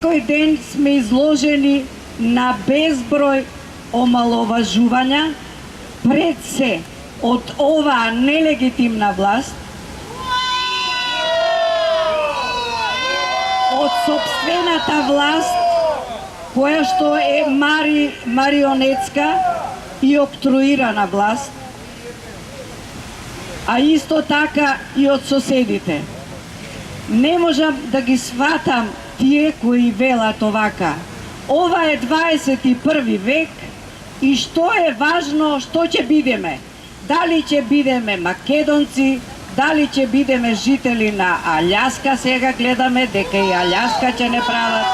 Секој ден сме изложени на безброј омаловажувања, пред се од оваа нелегитимна власт, од сопствената власт, која што е марионетска и октруирана власт, а исто така и од соседите. Не можам да ги сватам тие кои велат овака. Ова е 21 век и што е важно, што ќе бидеме? Дали ќе бидеме македонци, дали ќе бидеме жители на Аљаска, сега гледаме дека и Аљаска ќе не прават,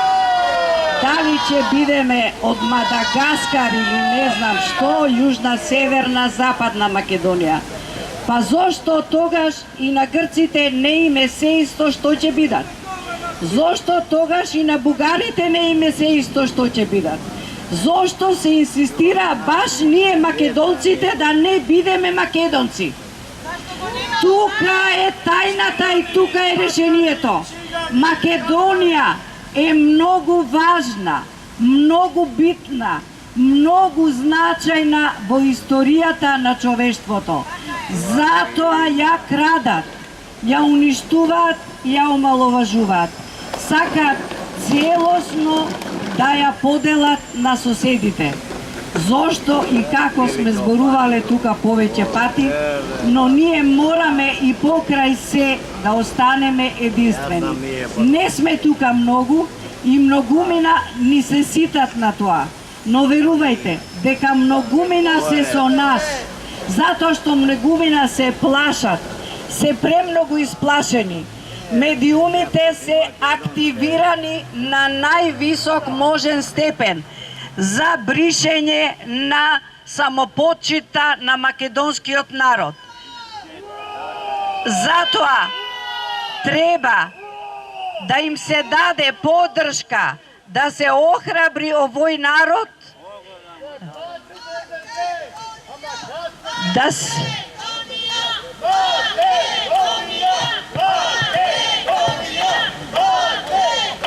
дали ќе бидеме од Мадагаскар или не знам што, Јужна, Северна, Западна Македонија. Па зошто тогаш и на грците не име се исто што ќе бидат? Зошто тогаш и на бугарите не име се исто што ќе бидат? Зошто се инсистира баш ние македонците да не бидеме македонци? Тука е тајната и тука е решението. Македонија е многу важна, многу битна, многу значајна во историјата на човештвото. Затоа ја крадат, ја уништуваат, ја омаловажуваат. Сакаат целосно да ја поделат на соседите. Зошто и како сме зборувале тука повеќе пати, но ние мораме и покрај се да останеме единствени. Не сме тука многу и многумина ни се ситат на тоа, но верувајте дека многумина се со нас, затоа што многумина се плашат, се премногу исплашени. Медиумите се активирани на највисок можен степен за бришење на самопочита на македонскиот народ. Затоа треба да им се даде поддршка, да се охрабри овој народ, да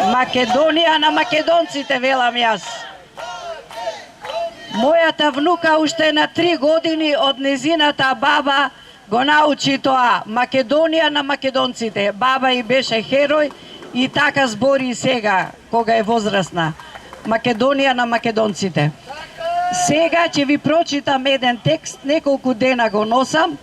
Македонија на македонците, велам јас. Мојата внука уште на 3 години од незината баба го научи тоа. Македонија на македонците. Баба и беше херој и така збори и сега, кога е возрастна. Македонија на македонците. Сега ќе ви прочитам еден текст, неколку дена го носам,